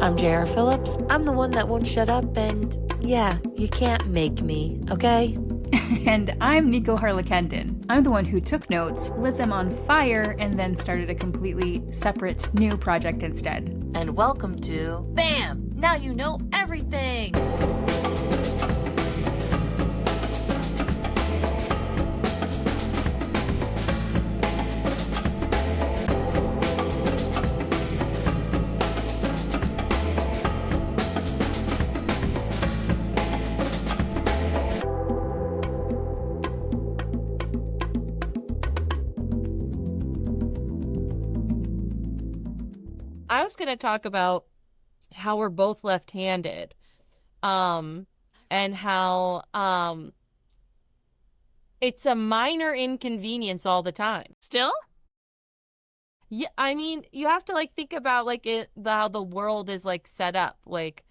I'm J.R. Phillips. I'm the one that won't shut up, and yeah, you can't make me, okay? And I'm Nico Harlekenden. I'm the one who took notes, lit them on fire, and then started a completely separate new project instead. And welcome to BAM! Now you know everything! I was going to talk about how we're both left-handed, and how it's a minor inconvenience all the time. Still? Yeah, I mean, you have to think about how the world is set up, like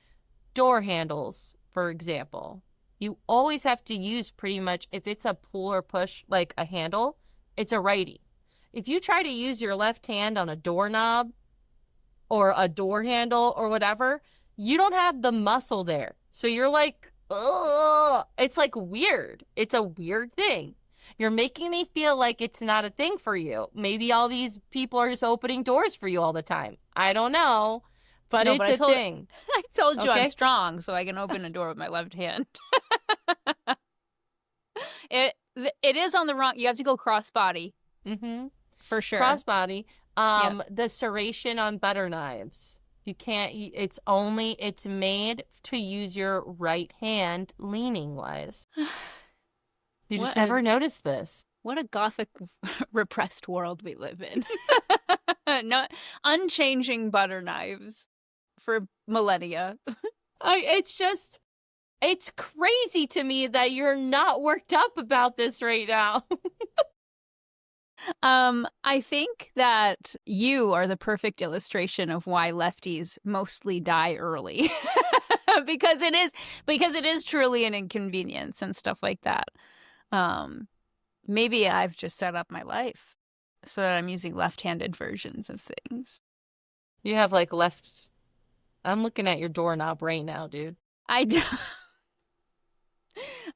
door handles, for example. You always have to use pretty much, if it's a pull or push, like a handle, it's a righty. If you try to use your left hand on a doorknob or a door handle or whatever, you don't have the muscle there. So you're like, ugh. It's weird. It's a weird thing. You're making me feel like it's not a thing for you. Maybe all these people are just opening doors for you all the time. I don't know, but it's a thing. I told you Okay? I'm strong, so I can open a door with my left hand. It is on the wrong. You have to go crossbody. Mm-hmm. For sure. Crossbody. Yeah. The serration on butter knives. You can't, it's made to use your right hand leaning wise. You just never noticed this. What a gothic, repressed world we live in. No, unchanging butter knives for millennia. It's crazy to me that you're not worked up about this right now. I think that you are the perfect illustration of why lefties mostly die early. because it is truly an inconvenience and stuff like that. Maybe I've just set up my life so that I'm using left-handed versions of things. You have left. I'm looking at your doorknob right now, dude. I don't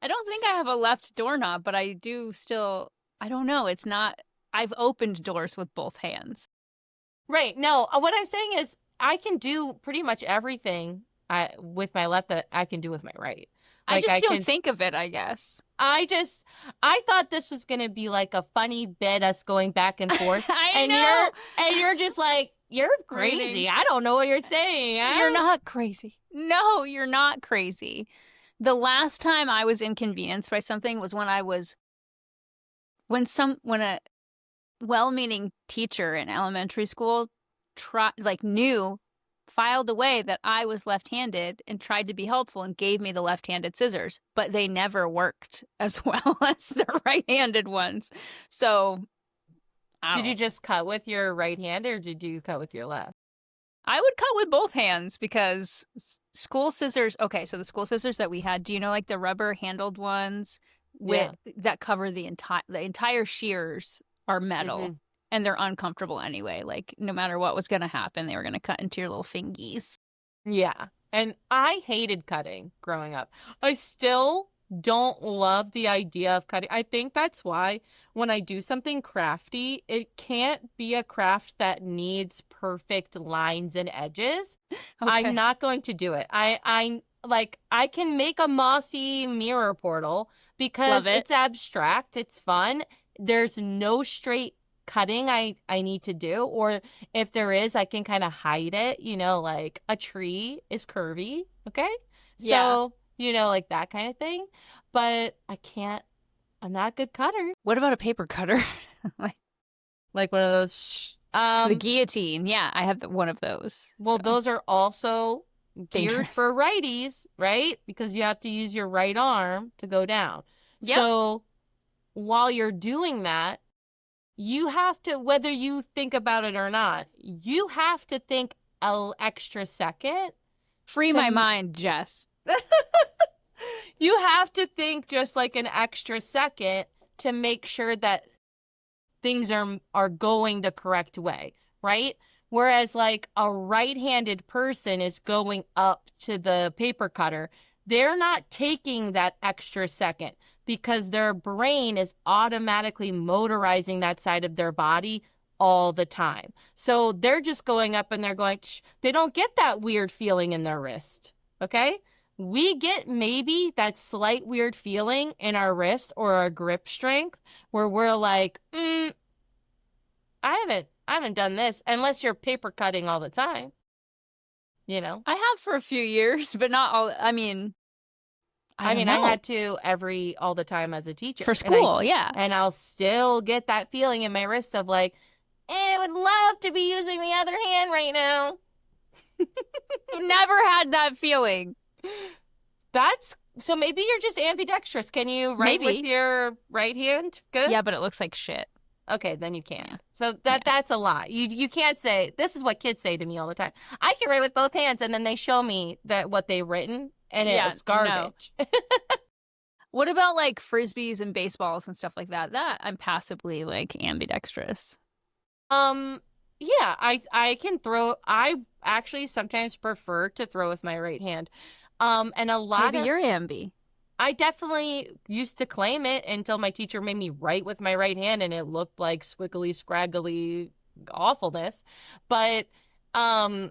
think I have a left doorknob, but I do still. I don't know. It's not. I've opened doors with both hands. Right. No, what I'm saying is I can do pretty much everything with my left that I can do with my right. I just don't think of it, I guess. I thought this was going to be a funny bit, us going back and forth. I know. You're just you're crazy. I don't know what you're saying. Huh? You're not crazy. No, you're not crazy. The last time I was inconvenienced by something was when a well-meaning teacher in elementary school filed away that I was left-handed and tried to be helpful and gave me the left-handed scissors, but they never worked as well as the right-handed ones. So did you just cut with your right hand or did you cut with your left? I would cut with both hands because school scissors. Okay, so the school scissors that we had, do you know the rubber handled ones that cover the entire shears are metal. Mm-hmm. And they're uncomfortable anyway. No matter what was going to happen, they were going to cut into your little fingies. Yeah. And I hated cutting growing up. I still don't love the idea of cutting. I think that's why when I do something crafty, it can't be a craft that needs perfect lines and edges. Okay. I'm not going to do it. I can make a mossy mirror portal because it's abstract. It's fun. There's no straight cutting I need to do, or if there is, I can kind of hide it, a tree is curvy, okay? So, that kind of thing. But I'm not a good cutter. What about a paper cutter? Like one of those the guillotine. Yeah, I have one of those. Well, those are also geared for righties, right? Because you have to use your right arm to go down. Yep. So while you're doing that, you have to, whether you think about it or not, you have to think an extra second. Free my mind, Jess. You have to think just an extra second to make sure that things are going the correct way, right? Whereas like a right-handed person is going up to the paper cutter, they're not taking that extra second because their brain is automatically motorizing that side of their body all the time. So they're just going up and they're going, "Shh." They don't get that weird feeling in their wrist. Okay? We get maybe that slight weird feeling in our wrist or our grip strength where we're like, I haven't done this unless you're paper cutting all the time. You know? I have for a few years, but not all. I mean, I don't know. I had to all the time as a teacher. For school, yeah. And I'll still get that feeling in my wrist of like, I would love to be using the other hand right now. I've never had that feeling. So maybe you're just ambidextrous. Can you write Maybe. with your right hand? Good? Yeah, but it looks like shit. Okay, then you can't. Yeah. So that's a lie. You can't say, this is what kids say to me all the time. I can write with both hands, and then they show me what they've written, and it's garbage. No. What about like frisbees and baseballs and stuff like that? That I'm passively like ambidextrous. Yeah, I can throw. I actually sometimes prefer to throw with my right hand. And a lot Maybe you're ambi. I definitely used to claim it until my teacher made me write with my right hand and it looked like squiggly, scraggly awfulness. But a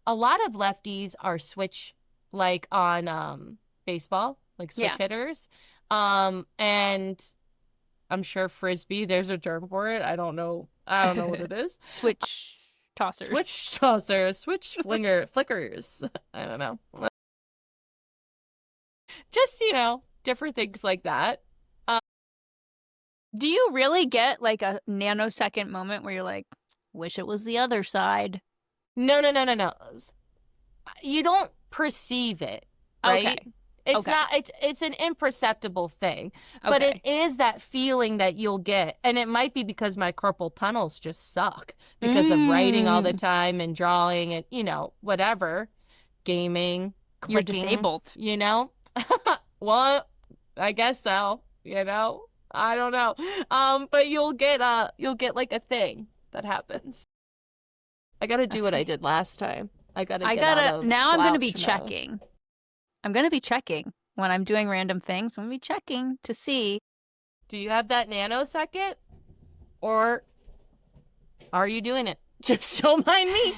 lot of lefties are switch, like on baseball, like switch hitters. And I'm sure frisbee, there's a term for it. I don't know what it is. Switch tossers. Switch flickers. I don't know. Just, different things like that. Do you really get like a nanosecond moment where you're like, wish it was the other side? No. You don't perceive it, right? Okay. It's not, it's an imperceptible thing, but it is that feeling that you'll get. And it might be because my carpal tunnels just suck because of writing all the time and drawing and, whatever, gaming, clicking. You're disabled. Well, I guess so, I don't know. But you'll get like a thing that happens. I got to do what I did last time. Now I'm going to be checking. I'm going to be checking when I'm doing random things. I'm going to be checking to see. Do you have that nanosecond? Or are you doing it? Just don't mind me.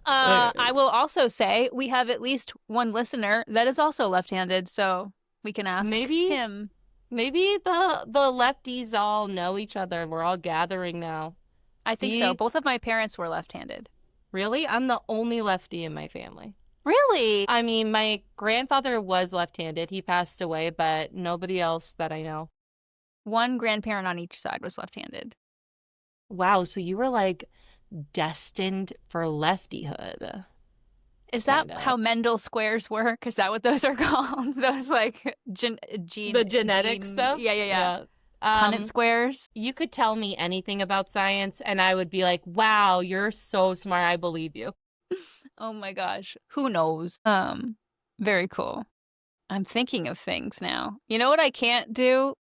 I will also say we have at least one listener that is also left-handed, so we can ask him. Maybe the lefties all know each other. We're all gathering now. I think so. Both of my parents were left-handed. Really? I'm the only lefty in my family. Really? I mean, my grandfather was left-handed. He passed away, but nobody else that I know. One grandparent on each side was left-handed. Wow, so you were like destined for leftyhood. Is that how Mendel squares work? Is that what those are called? Those like the genetic stuff? Yeah. Punnett squares. You could tell me anything about science and I would be like, wow, you're so smart. I believe you. Oh my gosh. Who knows? Very cool. I'm thinking of things now. You know what I can't do?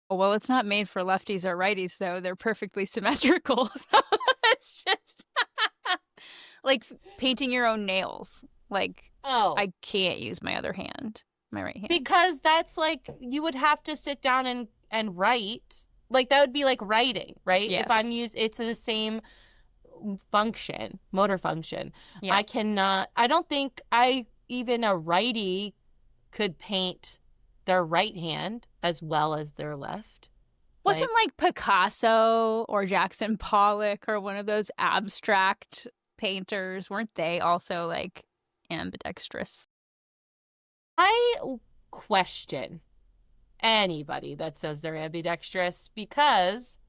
Well, it's not made for lefties or righties, though. They're perfectly symmetrical. So it's just like painting your own nails. Like, I can't use my other hand, my right hand. Because that's like, you would have to sit down and write. Like, that would be like writing, right? Yeah. If it's the same function, motor function. Yeah. I don't think even a righty could paint their right hand as well as their left. Wasn't like Picasso or Jackson Pollock or one of those abstract painters, weren't they also like ambidextrous? I question anybody that says they're ambidextrous because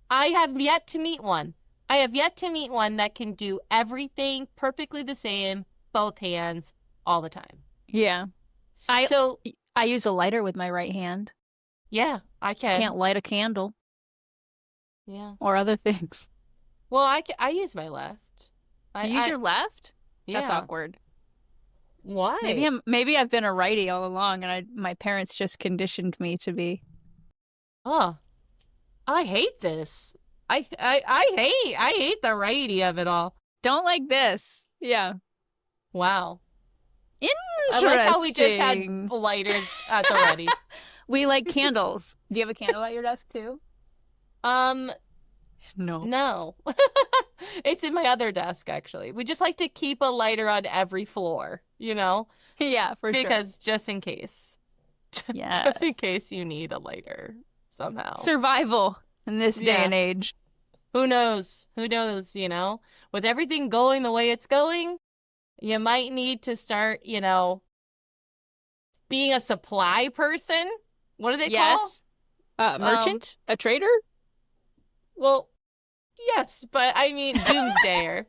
I have yet to meet one. I have yet to meet one that can do everything perfectly the same, both hands, all the time. Yeah. I use a lighter with my right hand. Yeah, I can. Can't light a candle. Yeah. Or other things. Well, I use my left. You use your left? Yeah. That's awkward. Why? Maybe I've been a righty all along, and my parents just conditioned me to be. Oh, I hate this. I hate the variety of it all. Don't like this. Yeah. Wow. Interesting. I like how we just had lighters at the ready. We like candles. Do you have a candle at your desk too? No. No. It's in my other desk, actually. We just like to keep a lighter on every floor, you know? Yeah, for sure. Because just in case. Yes. Just in case you need a lighter somehow. Survival in this day Yeah. and age. Who knows? Who knows, you know? With everything going the way it's going, you might need to start, you know, being a supply person. What do they call? Yes. Merchant? A trader? Well, yes, but I mean doomsdayer.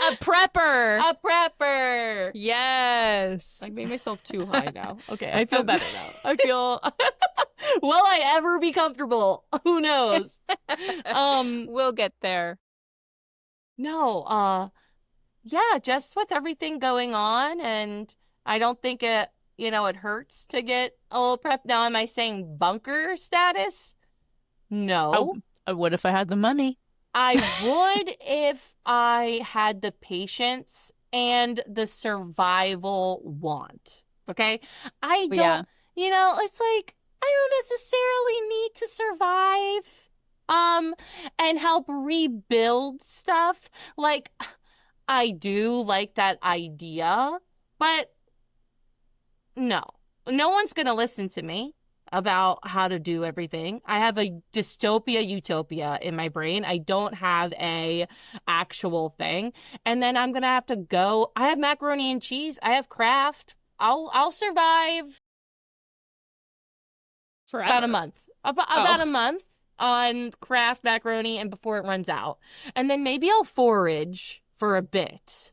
A prepper. A prepper. Yes. I made myself too high now. Okay, I feel better now. I feel will I ever be comfortable? Who knows? We'll get there. No, yeah, just with everything going on, and I don't think it, you know, it hurts to get a little prep. Now, am I saying bunker status? No. I would if I had the money. I would if I had the patience and the survival want. Okay? I don't, Yeah. you know, it's like I don't necessarily need to survive and help rebuild stuff. Like I do like that idea, but no. No one's going to listen to me about how to do everything. I have a dystopia utopia in my brain. I don't have a actual thing. And then I'm going to have to go. I have macaroni and cheese. I have Kraft. I'll survive Forever. about a month. About a month on Kraft macaroni and before it runs out. And then maybe I'll forage for a bit,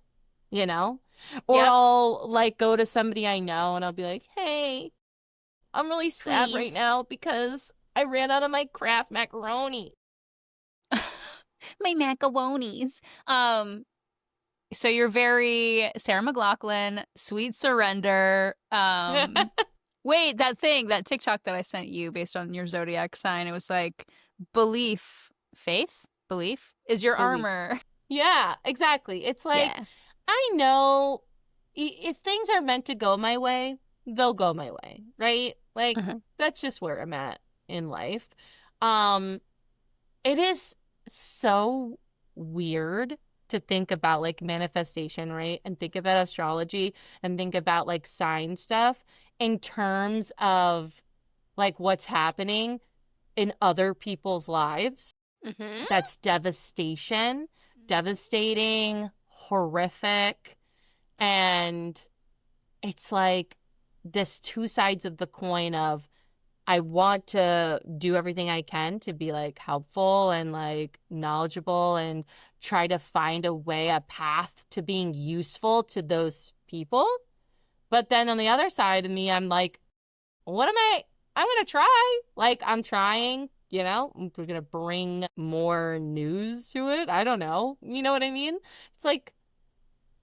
you know? Or Yep. I'll like go to somebody I know and I'll be like, "Hey, I'm really sad Please. right now because I ran out of my Kraft macaroni." My macaronis. So you're very Sarah McLachlan, sweet surrender. Wait, that TikTok that I sent you based on your zodiac sign, it was like belief is your Belief. armor. Yeah, exactly. It's like, Yeah. I know if things are meant to go my way, they'll go my way, right? Like, that's just where I'm at in life. It is so weird to think about like manifestation, right? And think about astrology and think about like sign stuff in terms of like what's happening in other people's lives. That's devastating, horrific. And it's like this two sides of the coin of I want to do everything I can to be like helpful and like knowledgeable and try to find a path to being useful to those people. But then on the other side of me, I'm like, I'm going to try. Like, I'm trying, you know, we're going to bring more news to it. I don't know. You know what I mean? It's like,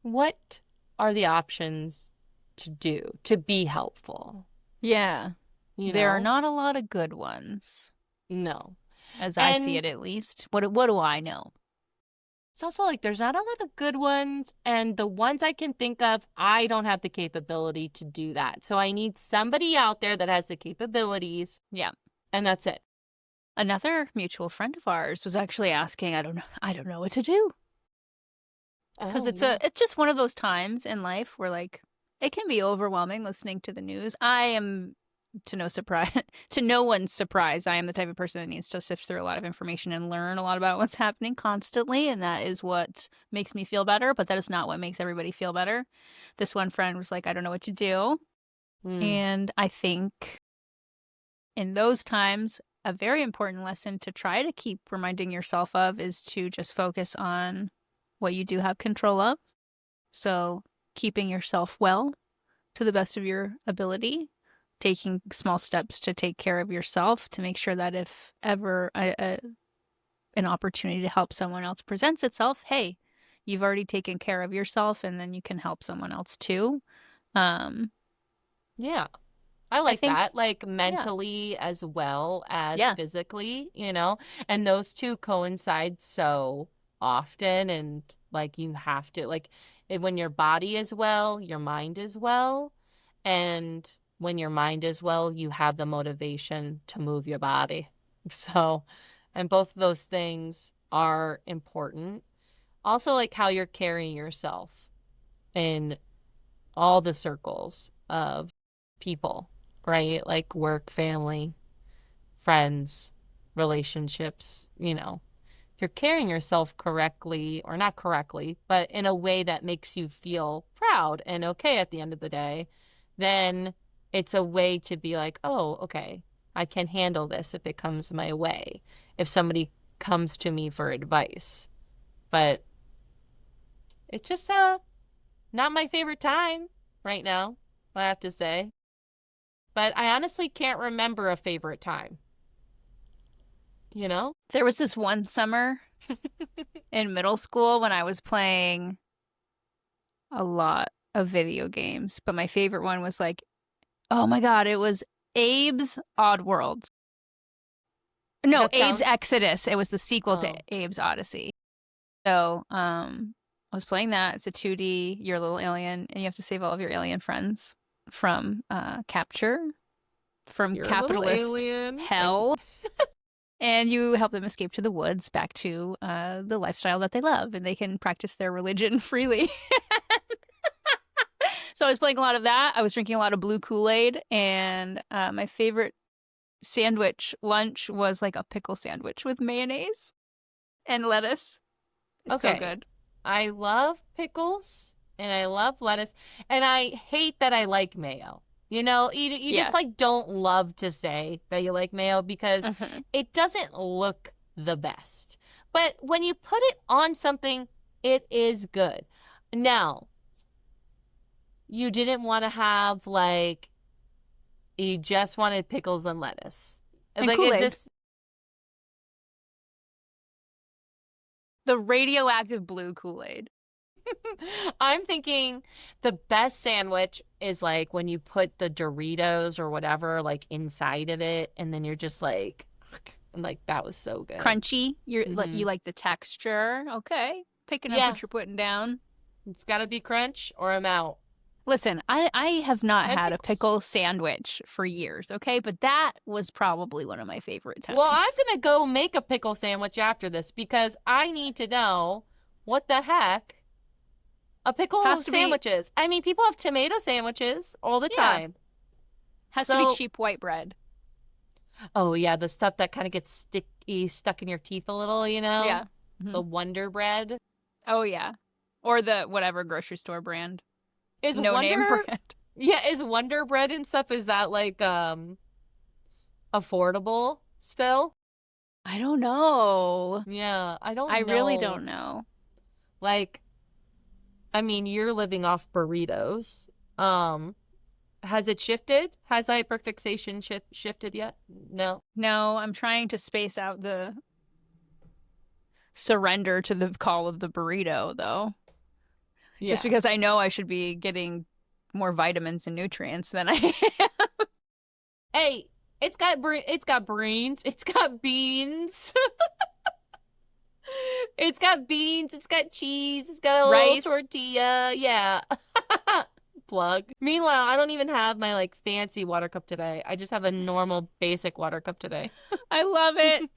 what are the options to do to be helpful? Yeah. You There are know? not a lot of good ones, No. as I see it at least. What do I know? It's also like there's not a lot of good ones, and the ones I can think of, I don't have the capability to do that. So I need somebody out there that has the capabilities. Yeah. And that's it. Another mutual friend of ours was actually asking, I don't know what to do. Because it's just one of those times in life where like it can be overwhelming listening to the news. I am to no one's surprise, I am the type of person that needs to sift through a lot of information and learn a lot about what's happening constantly, and that is what makes me feel better, but that is not what makes everybody feel better. This one friend was like, I don't know what to do. And I think in those times, a very important lesson to try to keep reminding yourself of is to just focus on what you do have control of. So keeping yourself well to the best of your ability, taking small steps to take care of yourself, to make sure that if ever an opportunity to help someone else presents itself, hey, you've already taken care of yourself and then you can help someone else too. Yeah. I like think, that, like yeah. mentally as well as Yeah. physically, you know, and those two coincide so often. And like you have to, like, when your body is well, your mind is well. And when your mind is well, you have the motivation to move your body. So, and both of those things are important. Also, like how you're carrying yourself in all the circles of people, right? Like work, family, friends, relationships, you know. If you're carrying yourself correctly, or not correctly, but in a way that makes you feel proud and okay at the end of the day, then it's a way to be like, oh, okay, I can handle this if it comes my way, if somebody comes to me for advice. But it's just not my favorite time right now, I have to say. But I honestly can't remember a favorite time. You know? There was this one summer in middle school when I was playing a lot of video games, but my favorite one was like, oh my God, it was Abe's Odd Worlds. No, That Abe's sounds... Exodus. It was the sequel to Oh. Abe's Odyssey. So, I was playing that. It's a 2D, you're a little alien, and you have to save all of your alien friends from capture, from You're a little capitalist alien. hell. And you help them escape to the woods back to the lifestyle that they love, and they can practice their religion freely. So I was playing a lot of that. I was drinking a lot of blue Kool-Aid, and my favorite sandwich lunch was like a pickle sandwich with mayonnaise and lettuce. It's so good. I love pickles and I love lettuce, and I hate that I like mayo. You know, you just like don't love to say that you like mayo because it doesn't look the best. But when you put it on something, it is good. Now, you didn't want to have like, you just wanted pickles and lettuce. And like, Kool-Aid. is this the radioactive blue Kool-Aid? I'm thinking the best sandwich is like when you put the Doritos or whatever like inside of it, and then you're just like that was so good. Crunchy. You like the texture. Okay. Picking up what you're putting down. It's got to be crunch or I'm out. Listen, I have not had a pickle sandwich for years, okay? But that was probably one of my favorite times. Well, I'm going to go make a pickle sandwich after this because I need to know what the heck a pickle sandwich is. I mean, people have tomato sandwiches all the time. Has to be cheap white bread. Oh, yeah, the stuff that kind of gets stuck in your teeth a little, you know? Yeah. The Wonder Bread. Oh, yeah. Or the whatever grocery store brand. Is name brand. Yeah, is Wonder Bread and stuff, is that like affordable still? I don't know. Yeah, I don't know. I really don't know. Like, I mean, you're living off burritos. Has it shifted? Has hyperfixation shifted yet? No. No, I'm trying to space out the surrender to the call of the burrito, though. Yeah. Just because I know I should be getting more vitamins and nutrients than I am. Hey, it's got brains. It's got beans. It's got beans. It's got cheese. It's got a rice. Little tortilla. Yeah. Plug. Meanwhile, I don't even have my like fancy water cup today. I just have a normal basic water cup today. I love it.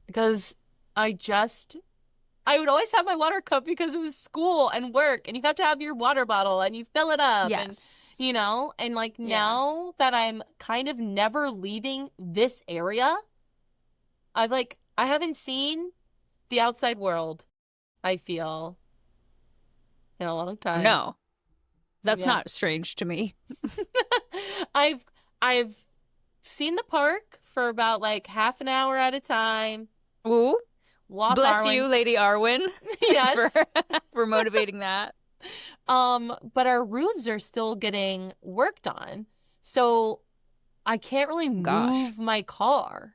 Because I would always have my water cup because it was school and work, and you have to have your water bottle and you fill it up. Yes. And, you know, and like now that I'm kind of never leaving this area, I haven't seen the outside world, I feel, in a long time. No. That's not strange to me. I've seen the park for about like half an hour at a time. Ooh. Bless Arwen. you, Lady Arwen. Yes. for motivating that. But our roofs are still getting worked on. So I can't really move my car.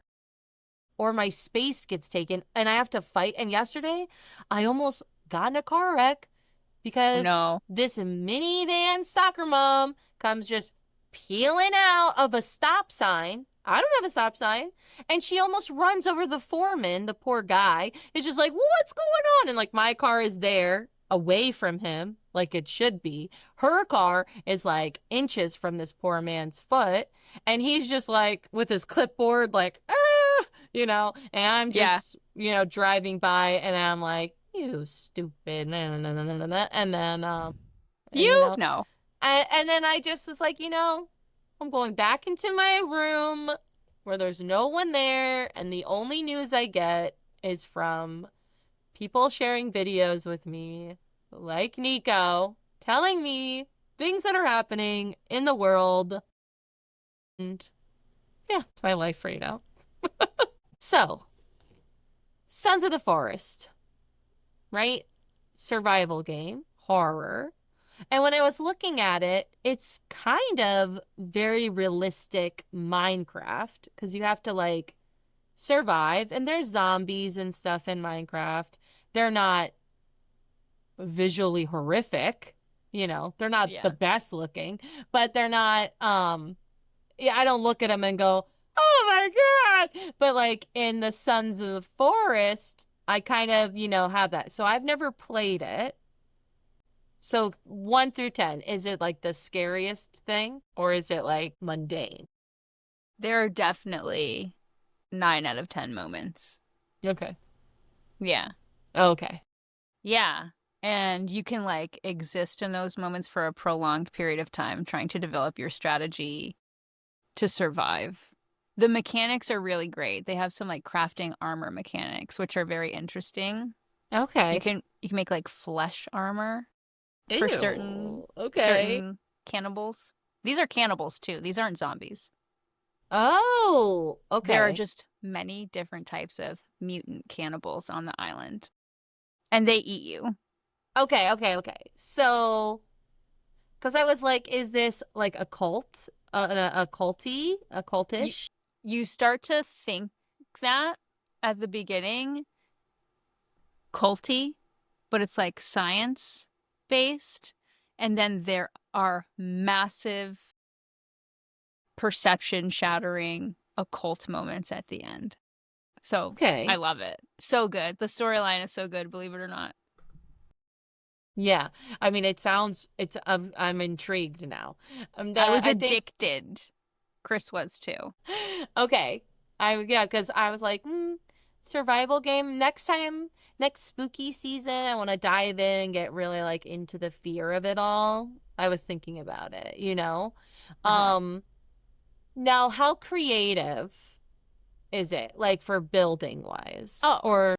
Or my space gets taken and I have to fight. And yesterday I almost got in a car wreck because this minivan soccer mom comes just peeling out of a stop sign. I don't have a stop sign. And she almost runs over the foreman, the poor guy. Is just like, what's going on? And like my car is there away from him, like it should be. Her car is like inches from this poor man's foot. And he's just like with his clipboard, like, and I'm just, driving by and I'm like, you stupid. And then, No. and then I just was like, I'm going back into my room where there's no one there, and the only news I get is from people sharing videos with me, like Nico, telling me things that are happening in the world. And yeah, it's my life right now. So, Sons of the Forest, right? Survival game, horror. And when I was looking at it, it's kind of very realistic Minecraft because you have to like survive, and there's zombies and stuff in Minecraft. They're not visually horrific, they're not the best looking, but they're not I don't look at them and go, "Oh my God." But like in the Sons of the Forest, I kind of, have that. So I've never played it. So 1 through 10, is it like the scariest thing or is it like mundane? There are definitely 9 out of 10 moments. Okay. Yeah. Okay. Yeah. And you can like exist in those moments for a prolonged period of time, trying to develop your strategy to survive. The mechanics are really great. They have some like crafting armor mechanics, which are very interesting. Okay. You can make like flesh armor for certain cannibals. These are cannibals too. These aren't zombies. Oh, okay. There are just many different types of mutant cannibals on the island. And they eat you. Okay. So, because I was like, is this like a cult? A cultish? You start to think that at the beginning, culty, but it's like science based. And then there are massive perception shattering occult moments at the end. So okay. I love it. So good. The storyline is so good, believe it or not. Yeah. I mean, I'm intrigued now. I was addicted. Chris was too. Okay. Because I was like, survival game. Next spooky season, I want to dive in and get really like into the fear of it all. I was thinking about it, Now, how creative is it, like for building wise? Oh. Or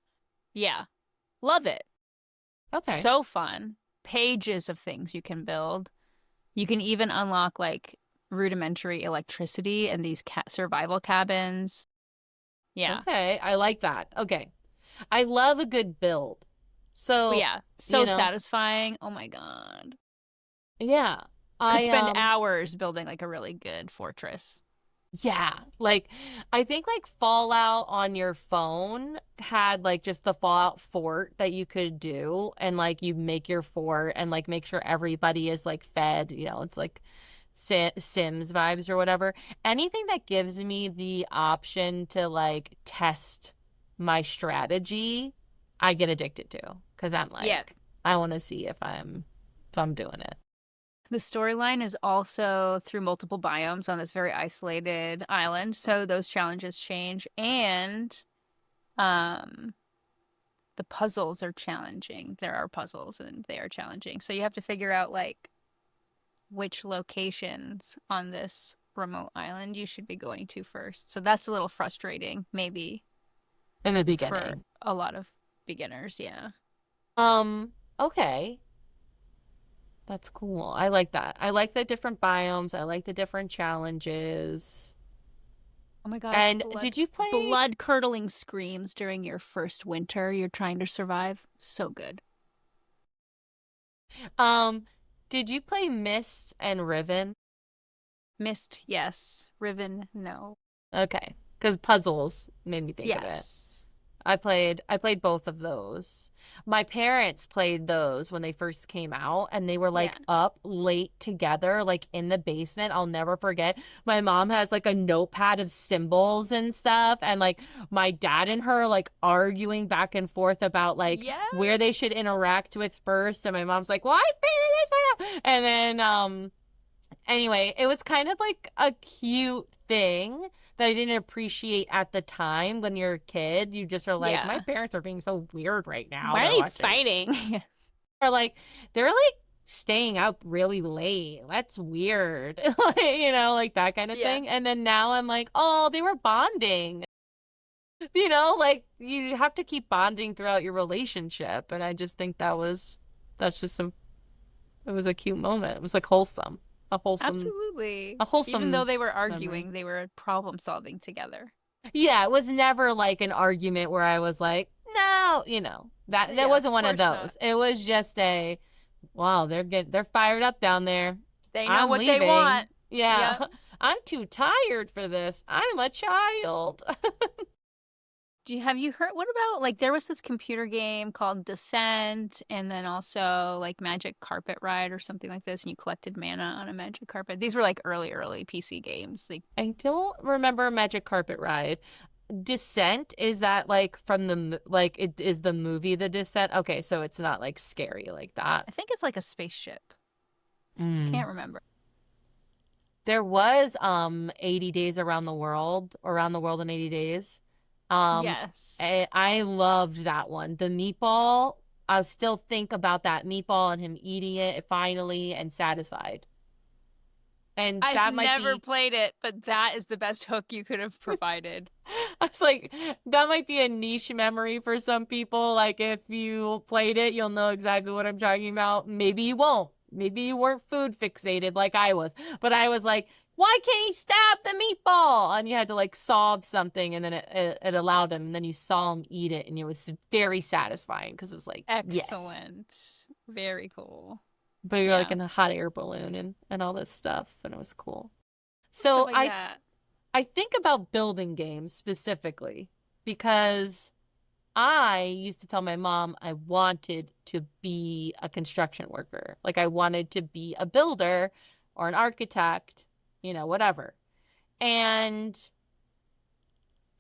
yeah. Love it. Okay. So fun. Pages of things you can build. You can even unlock like rudimentary electricity in these survival cabins. Yeah. Okay. I like that. Okay. I love a good build. So yeah. So satisfying. Oh my God. Yeah. Could spend hours building like a really good fortress. Yeah. Like, I think like Fallout on your phone had like just the Fallout fort that you could do, and like you make your fort and like make sure everybody is like fed, it's like Sims vibes or whatever. Anything that gives me the option to like test my strategy, I get addicted to, because I'm like, I want to see if I'm doing it. The storyline is also through multiple biomes on this very isolated island, so those challenges change, and the puzzles are challenging. There are puzzles, and they are challenging. So you have to figure out, like, which locations on this remote island you should be going to first. So that's a little frustrating, maybe. In the beginning. For a lot of beginners, yeah. Okay. That's cool. I like that. I like the different biomes. I like the different challenges. Oh my God. And did you play blood-curdling screams during your first winter you're trying to survive? So good. Did you play Myst and Riven? Myst, yes. Riven, no. Okay. Because puzzles made me think of it. I played both of those. My parents played those when they first came out, and they were like Yeah. up late together, like in the basement. I'll never forget. My mom has like a notepad of symbols and stuff, and like my dad and her like arguing back and forth about like Yeah. where they should interact with first. And my mom's like, "Well, I figured this one out." And then anyway, it was kind of like a cute thing that I didn't appreciate at the time. When you're a kid, you just are like, my Yeah. parents are being so weird right now. Why are They're they watching. fighting? Or like, they're like staying up really late. That's weird. Like, like that kind of Yeah. thing. And then now I'm like, oh, they were bonding. Like you have to keep bonding throughout your relationship. And I just think that's just it was a cute moment. It was like wholesome. A wholesome Absolutely. a Even though wholesome they were memory. arguing, they were problem solving together. Yeah, it was never like an argument where I was like, no, that Yeah, wasn't of one of course not. those. It was just wow, they're fired up down there. They know I'm what they leaving. want. Yeah. Yep. I'm too tired for this. I'm a child. Have you heard, what about, like, there was this computer game called Descent, and then also like Magic Carpet Ride or something like this, and you collected mana on a magic carpet. These were like early PC games. Like, I don't remember Magic Carpet Ride. Descent, is that like from like it is the movie The Descent? Okay, so it's not like scary like that. I think it's like a spaceship. Mm. Can't remember. There was 80 Days Around the World, Around the World in 80 Days. Yes. I loved that one. The meatball, I still think about that meatball and him eating it finally and satisfied. And that I've might never be played it, but that is the best hook you could have provided. I was like, that might be a niche memory for some people. Like, if you played it, you'll know exactly what I'm talking about. Maybe you won't. Maybe you weren't food fixated like I was. But I was like, why can't he stab the meatball? And you had to like solve something, and then it allowed him. And then you saw him eat it, and it was very satisfying because it was like, yes. Excellent. Very cool. But you're Yeah. like in a hot air balloon and all this stuff, and it was cool. Stuff So like that. I think about building games specifically because I used to tell my mom I wanted to be a construction worker. Like I wanted to be a builder or an architect, whatever. And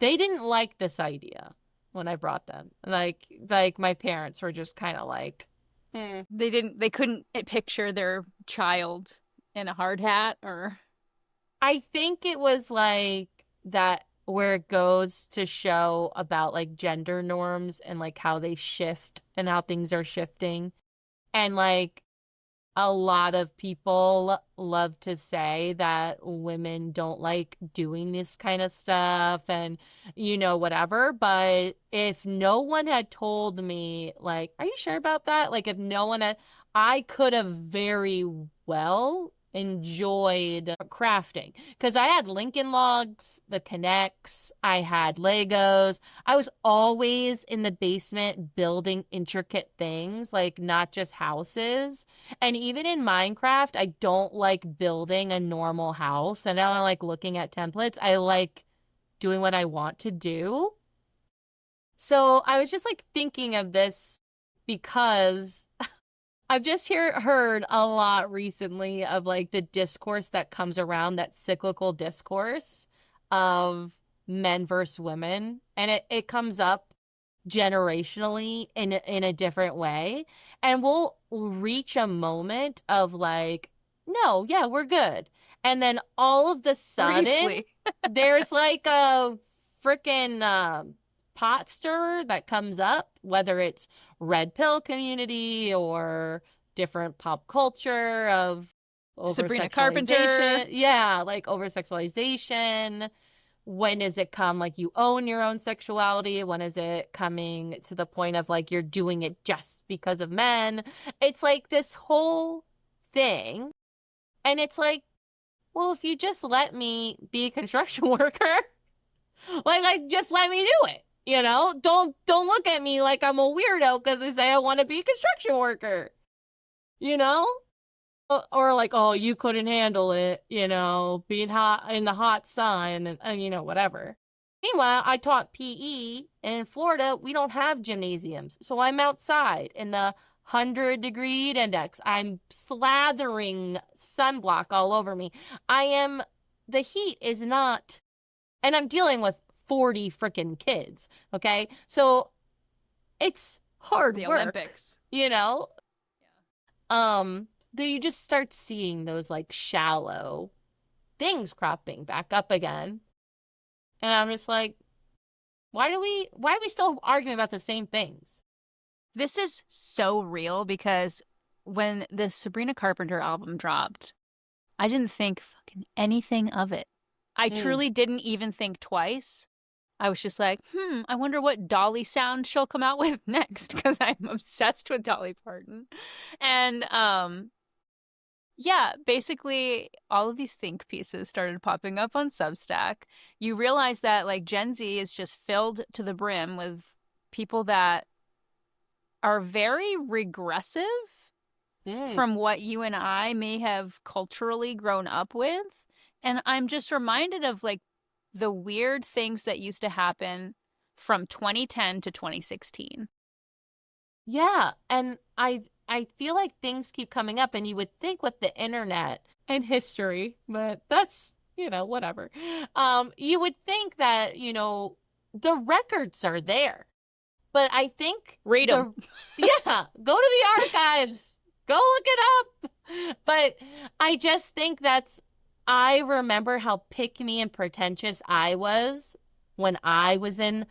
they didn't like this idea when I brought them. Like my parents were just kind of like, They couldn't picture their child in a hard hat or. I think it was like that where it goes to show about like gender norms and like how they shift and how things are shifting. And like a lot of people love to say that women don't like doing this kind of stuff and whatever. But if no one had told me, like, are you sure about that? Like, if no one had, I could have very well enjoyed crafting because I had Lincoln Logs, the Connects, I had Legos. I was always in the basement building intricate things, like not just houses. And even in Minecraft, I don't like building a normal house. And I don't like looking at templates. I like doing what I want to do. So I was just like thinking of this because I've just heard a lot recently of like the discourse that comes around, that cyclical discourse of men versus women. And it comes up generationally in a different way. And we'll reach a moment of like, no, yeah, we're good. And then all of the sudden, Briefly. there's like a freaking pot stirrer that comes up, whether it's red pill community or different pop culture of Sabrina over-sexualization. Carpenter. Yeah, like over-sexualization. When does it come like you own your own sexuality? When is it coming to the point of like you're doing it just because of men? It's like this whole thing. And it's like, well, if you just let me be a construction worker, like just let me do it. Don't look at me like I'm a weirdo because I say I want to be a construction worker. Or like, oh, you couldn't handle it, being hot in the hot sun and whatever. Meanwhile, I taught PE, and in Florida, we don't have gymnasiums. So I'm outside in the 100-degree heat index. I'm slathering sunblock all over me. The heat is not, and I'm dealing with 40 freaking kids, okay? So it's hard The work, Olympics. you know? Then you just start seeing those like shallow things cropping back up again. And I'm just like, why are we still arguing about the same things? This is so real because when the Sabrina Carpenter album dropped, I didn't think fucking anything of it. I truly didn't even think twice. I was just like, I wonder what Dolly sound she'll come out with next, because I'm obsessed with Dolly Parton. And yeah, basically all of these think pieces started popping up on Substack. You realize that like Gen Z is just filled to the brim with people that are very regressive from what you and I may have culturally grown up with. And I'm just reminded of like the weird things that used to happen from 2010 to 2016. Yeah, and I feel like things keep coming up, and you would think with the internet and history, but that's, whatever. You would think that, the records are there. But I think read them. Yeah, go to the archives. Go look it up. But I just think I remember how pick-me and pretentious I was when I was in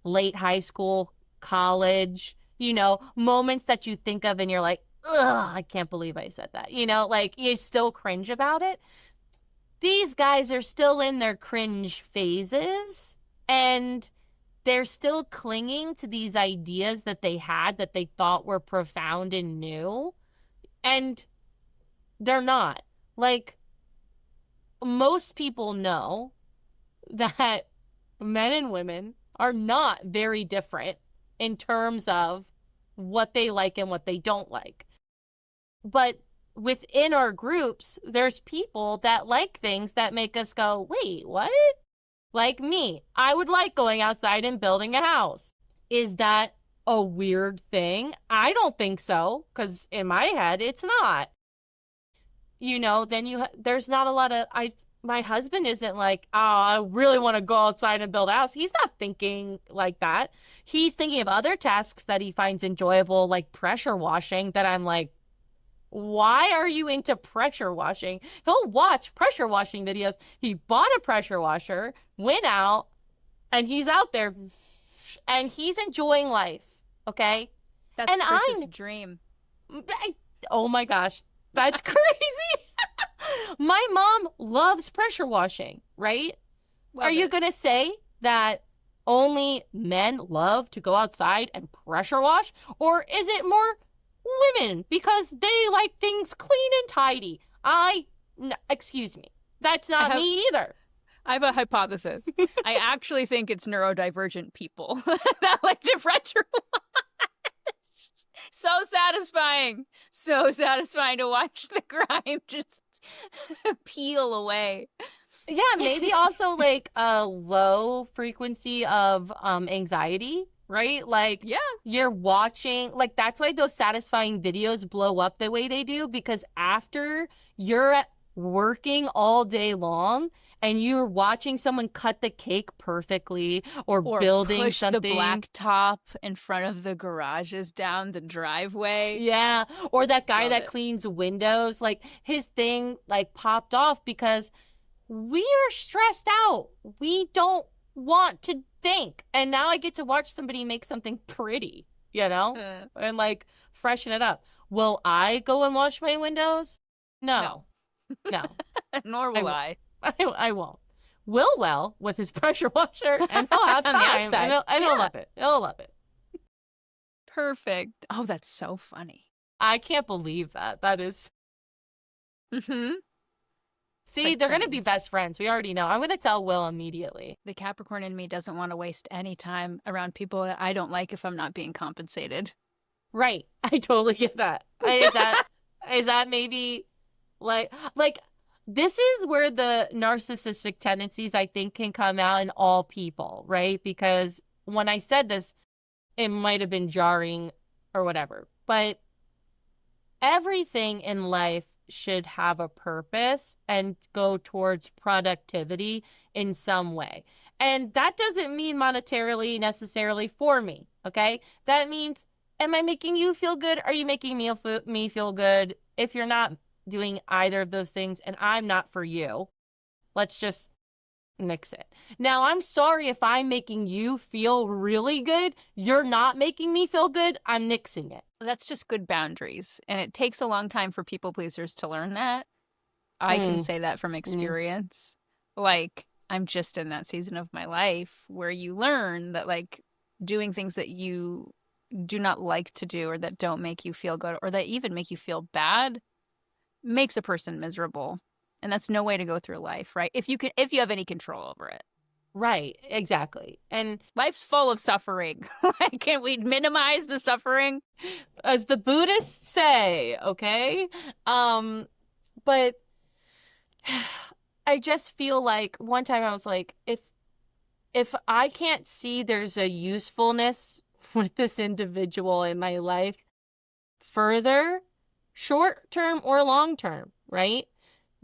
late high school, college, moments that you think of and you're like, ugh, I can't believe I said that. Like you still cringe about it. These guys are still in their cringe phases, and they're still clinging to these ideas that they had that they thought were profound and new. And they're not. Like, most people know that men and women are not very different in terms of what they like and what they don't like. But within our groups, there's people that like things that make us go, wait, what? Like me, I would like going outside and building a house. Is that a weird thing? I don't think so, because in my head, it's not. Then there's not a lot of, my husband isn't like, oh, I really want to go outside and build a house. He's not thinking like that. He's thinking of other tasks that he finds enjoyable, like pressure washing, that I'm like, why are you into pressure washing? He'll watch pressure washing videos. He bought a pressure washer, went out, and he's out there, and he's enjoying life, okay? That's Chris's dream. Oh my gosh, that's crazy. My mom loves pressure washing, right? Are you going to say that only men love to go outside and pressure wash? Or is it more women because they like things clean and tidy? Excuse me. That's not me either. I have a hypothesis. I actually think it's neurodivergent people that like to pressure wash. So satisfying. So satisfying to watch the grime just peel away. Yeah, maybe also like a low frequency of anxiety, right? Like, yeah, you're watching, like, that's why those satisfying videos blow up the way they do, because after you're working all day long and you're watching someone cut the cake perfectly or building push something, the black top in front of the garages down the driveway. Yeah, or that guy that cleans windows, like his thing like popped off because we are stressed out. We don't want to think. And now I get to watch somebody make something pretty, and like freshen it up. Will I go and wash my windows? No. Nor will I. I won't. Will with his pressure washer, and he'll have time. On the outside. And he'll love it. He'll love it. Perfect. Oh, that's so funny. I can't believe that. That is. Mm-hmm. See, like they're going to be best friends. We already know. I'm going to tell Will immediately. The Capricorn in me doesn't want to waste any time around people that I don't like if I'm not being compensated. Right. I totally get that. Is that maybe like this is where the narcissistic tendencies, I think, can come out in all people, right? Because when I said this, it might have been jarring or whatever, but everything in life should have a purpose and go towards productivity in some way. And that doesn't mean monetarily necessarily for me, okay? That means, am I making you feel good? Are you making me feel good? If you're not doing either of those things and I'm not for you, let's just nix it. Now, I'm sorry if I'm making you feel really good. You're not making me feel good. I'm nixing it. That's just good boundaries. And it takes a long time for people pleasers to learn that. I can say that from experience. Like, I'm just in that season of my life where you learn that, like, doing things that you do not like to do or that don't make you feel good or that even make you feel bad makes a person miserable. And that's no way to go through life, right? If you have any control over it. Right, exactly. And life's full of suffering. Can't we minimize the suffering? As the Buddhists say, okay? But I just feel like one time I was like, if I can't see there's a usefulness with this individual in my life further, short term or long term, right?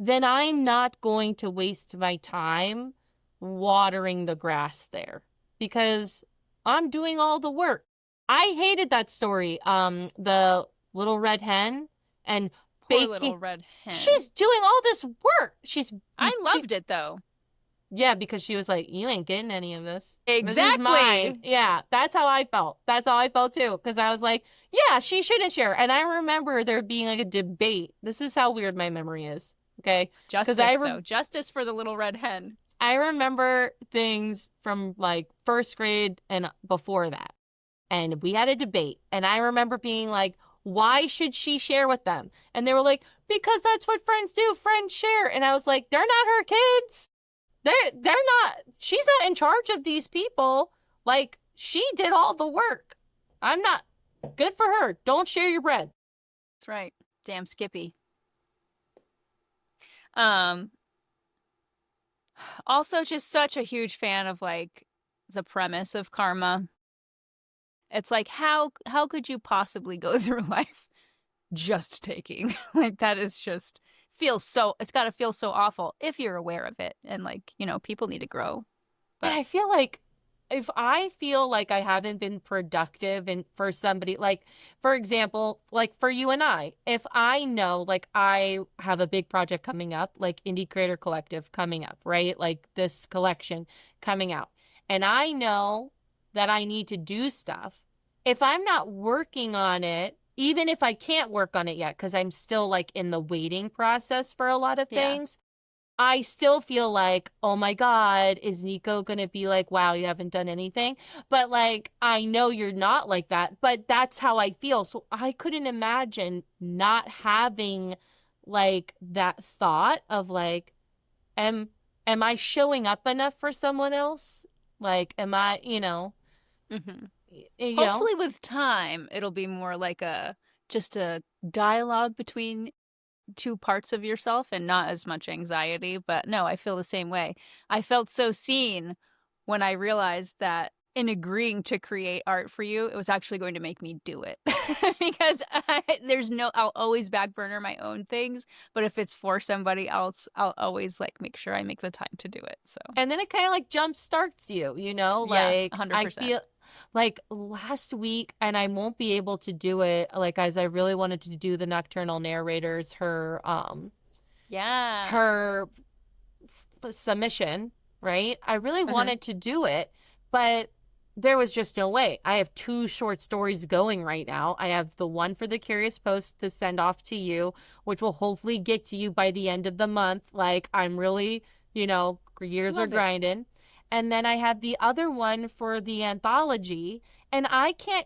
Then I'm not going to waste my time watering the grass there because I'm doing all the work. I hated that story. The little red hen and Poor little red hen. She's doing all this work. I loved it though. Yeah, because she was like, you ain't getting any of this. Exactly. This is mine. Yeah, that's how I felt. That's how I felt too. Because I was like, yeah, she shouldn't share. And I remember there being like a debate. This is how weird my memory is. Okay. Justice, though. Justice for the little red hen. I remember things from like first grade and before that. And we had a debate. And I remember being like, why should she share with them? And they were like, because that's what friends do. Friends share. And I was like, they're not her kids. They're not, she's not in charge of these people. Like, she did all the work. I'm not, good for her. Don't share your bread. That's right. Damn Skippy. Also just such a huge fan of like the premise of karma. It's like, how could you possibly go through life just taking? Like, that is just it's got to feel so awful if you're aware of it. And like, people need to grow. But And I feel like if I feel like I haven't been productive and for somebody, like, for example, like for you and I, if I know, like, I have a big project coming up, like Indie Creator Collective coming up, right? Like this collection coming out. And I know that I need to do stuff. If I'm not working on it, even if I can't work on it yet, because I'm still like in the waiting process for a lot of things, I still feel like, oh my God, is Nico going to be like, wow, you haven't done anything? But like, I know you're not like that, but that's how I feel. So I couldn't imagine not having like that thought of like, am I showing up enough for someone else? Like, am I, hopefully with time, it'll be more like just a dialogue between two parts of yourself and not as much anxiety. But no, I feel the same way. I felt so seen when I realized that in agreeing to create art for you, it was actually going to make me do it. Because I'll always back burner my own things, but if it's for somebody else, I'll always like make sure I make the time to do it. So, and then it kind of like jump starts you, like 100%. I feel like last week, and I won't be able to do it, like, as I really wanted to do the Nocturnal Narrators, her submission, right? I really wanted to do it, but there was just no way. I have 2 short stories going right now. I have the one for the Curious Post to send off to you, which will hopefully get to you by the end of the month. Like, I'm really, years are grinding. And then I have the other one for the anthology, and I can't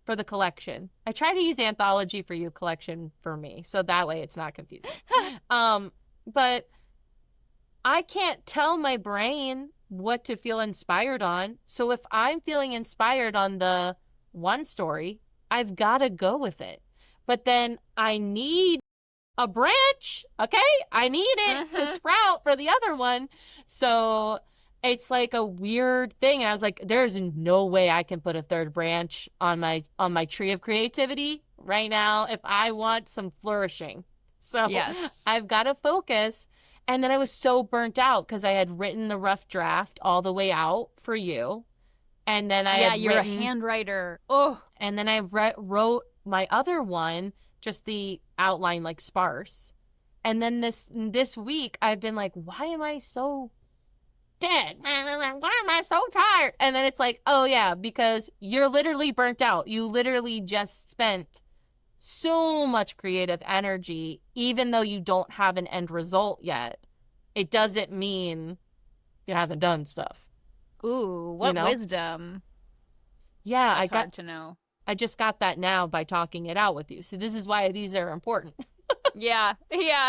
for the collection. I try to use anthology for you, collection for me, so that way it's not confusing. But I can't tell my brain what to feel inspired on. So if I'm feeling inspired on the one story, I've got to go with it. But then I need a branch, okay? I need it to sprout for the other one. So it's like a weird thing. And I was like, there's no way I can put a third branch on my tree of creativity right now if I want some flourishing. So Yes. I've got to focus. And then I was so burnt out because I had written the rough draft all the way out for you. And then I had you're written, a handwriter. Oh, and then I wrote my other one, just the outline like sparse. And then this week I've been like, why am I so dead? Why am I so tired? And then it's like, oh yeah, because you're literally burnt out. You literally just spent so much creative energy, even though you don't have an end result yet. It doesn't mean you haven't done stuff. ooh, what wisdom. Yeah, That's hard to know. I just got that now by talking it out with you. So this is why these are important. Yeah,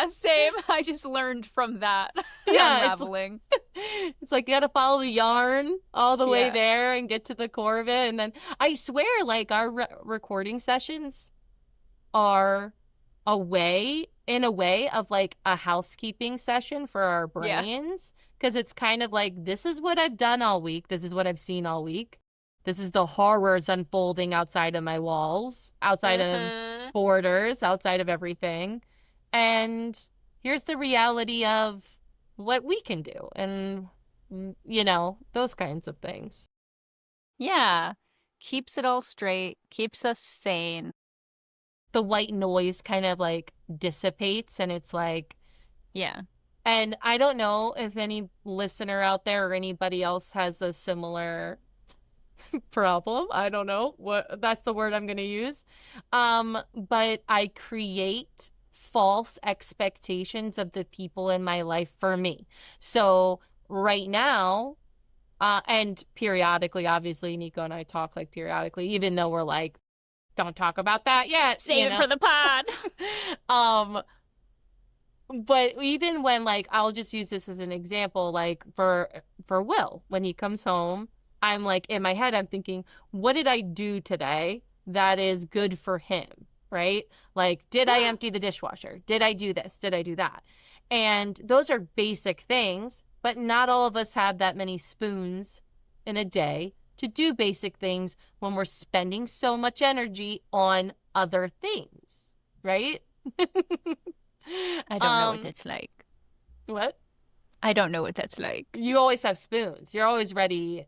same. I just learned from that. Yeah, unraveling. It's like you got to follow the yarn all the way there and get to the core of it. And then I swear, like our recording sessions are in a way of like a housekeeping session for our brains. Because it's kind of like, this is what I've done all week. This is what I've seen all week. This is the horrors unfolding outside of my walls, outside of borders, outside of everything. And here's the reality of what we can do. And, those kinds of things. Yeah. Keeps it all straight, keeps us sane. The white noise kind of like dissipates and it's like, yeah. And I don't know if any listener out there or anybody else has a similar problem. I don't know what that's the word I'm going to use. But I create false expectations of the people in my life for me. So right now, and periodically, obviously, Nico and I talk like periodically, even though we're like, don't talk about that yet. Save it for the pod. But even when like, I'll just use this as an example, like for Will, when he comes home, I'm like, in my head, I'm thinking, what did I do today that is good for him, right? Like, did I empty the dishwasher? Did I do this? Did I do that? And those are basic things, but not all of us have that many spoons in a day to do basic things when we're spending so much energy on other things, right? I don't know what that's like. What? I don't know what that's like. You always have spoons. You're always ready.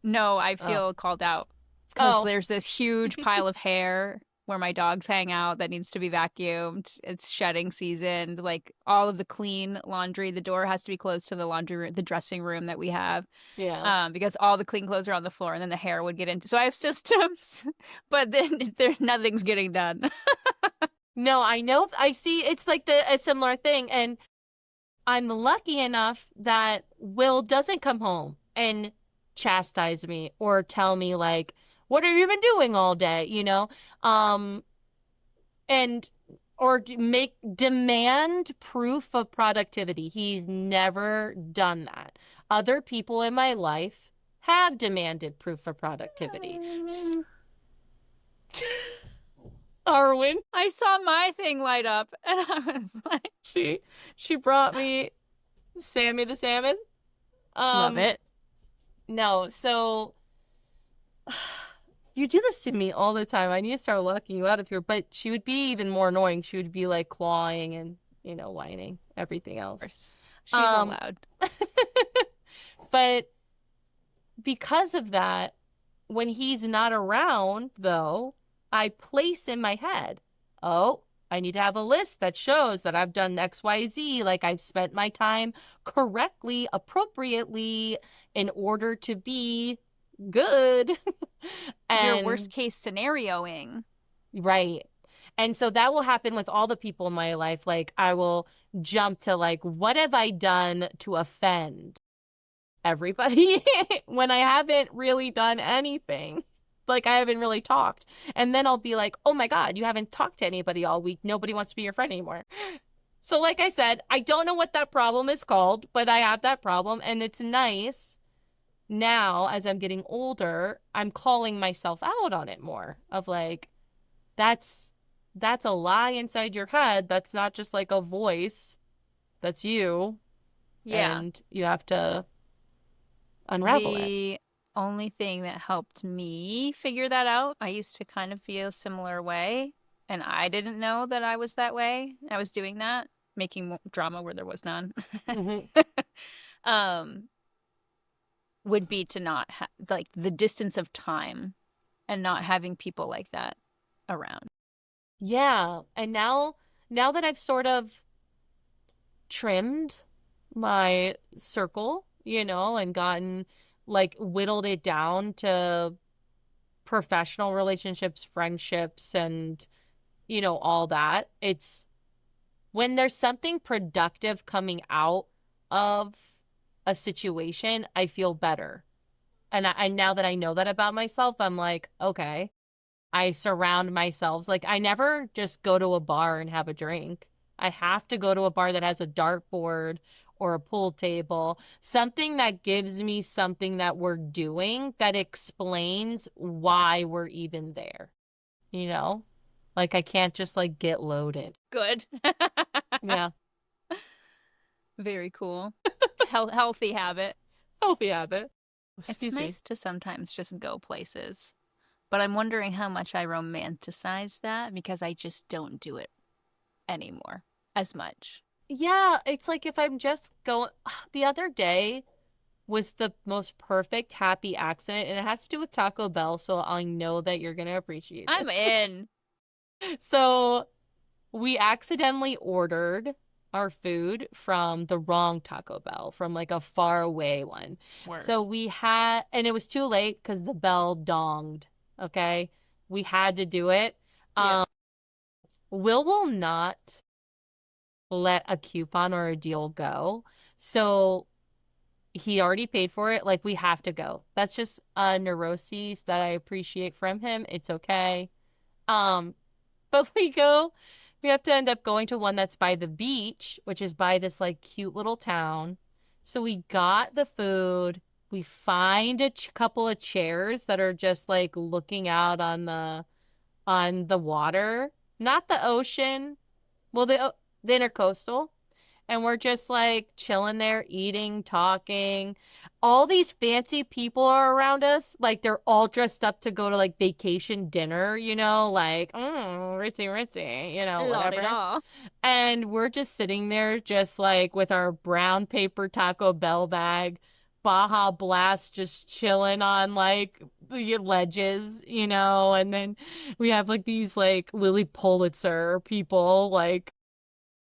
No, I feel called out. Because there's this huge pile of hair where my dogs hang out that needs to be vacuumed. It's shedding season. Like all of the clean laundry, the door has to be closed to the laundry room, the dressing room that we have. Yeah. Because all the clean clothes are on the floor and then the hair would get into. So I have systems, but then nothing's getting done. No, I know. I see. It's like a similar thing. And I'm lucky enough that Will doesn't come home and chastise me or tell me like, what have you been doing all day? And or demand proof of productivity. He's never done that. Other people in my life have demanded proof of productivity. Arwen. I saw my thing light up and I was like, she brought me Sammy the salmon. Love it. No, so you do this to me all the time. I need to start locking you out of here. But she would be even more annoying. She would be like clawing and, whining, everything else. She's allowed. But because of that, when he's not around, though, I place in my head, I need to have a list that shows that I've done X, Y, Z. Like I've spent my time correctly, appropriately in order to be good. And your worst case scenarioing. Right. And so that will happen with all the people in my life. Like I will jump to like, what have I done to offend everybody when I haven't really done anything? Like I haven't really talked. And then I'll be like, oh my God, you haven't talked to anybody all week. Nobody wants to be your friend anymore. So like I said, I don't know what that problem is called, but I have that problem. And it's nice now as I'm getting older, I'm calling myself out on it more of like, that's that's a lie inside your head. That's not just like a voice. That's you. Yeah. And you have to unravel it. The only thing that helped me figure that out, I used to kind of feel a similar way, and I didn't know that I was that way. I was doing that, making drama where there was none. Hmm. um, would be to not like the distance of time and not having people like that around. Yeah. And now that I've sort of trimmed my circle, and gotten like whittled it down to professional relationships, friendships, and all that. It's when there's something productive coming out of a situation, I feel better. And now that I know that about myself, I'm like, okay, I surround myself. Like, I never just go to a bar and have a drink. I have to go to a bar that has a dartboard or a pool table, something that gives me something that we're doing that explains why we're even there, you know? Like, I can't just like get loaded. Good. Yeah. Very cool. Healthy habit. Healthy habit. It's Excuse me. nice to sometimes just go places. But I'm wondering how much I romanticize that because I just don't do it anymore as much. Yeah, it's like if I'm just going. The other day was the most perfect happy accident, and it has to do with Taco Bell, so I know that you're gonna appreciate I'm this. in. So we accidentally ordered our food from the wrong Taco Bell, from like a far away one. So Worst. and it was too late because the bell donged. Okay, we had to do it. Yep. Will not let a coupon or a deal go. So he already paid for it. Like, we have to go. That's just a neuroses that I appreciate from him. It's okay. Um, but we have to end up going to one that's by the beach, which is by this like cute little town. So we got the food. We find a couple of chairs that are just like looking out on the water, not the ocean. Well, the intercoastal, and we're just like chilling there, eating, talking. All these fancy people are around us. Like, they're all dressed up to go to like vacation dinner, like, ritzy, ritzy, La di whatever. da. And we're just sitting there, just like with our brown paper Taco Bell bag, Baja Blast, just chilling on like the ledges, and then we have like these like Lily Pulitzer people like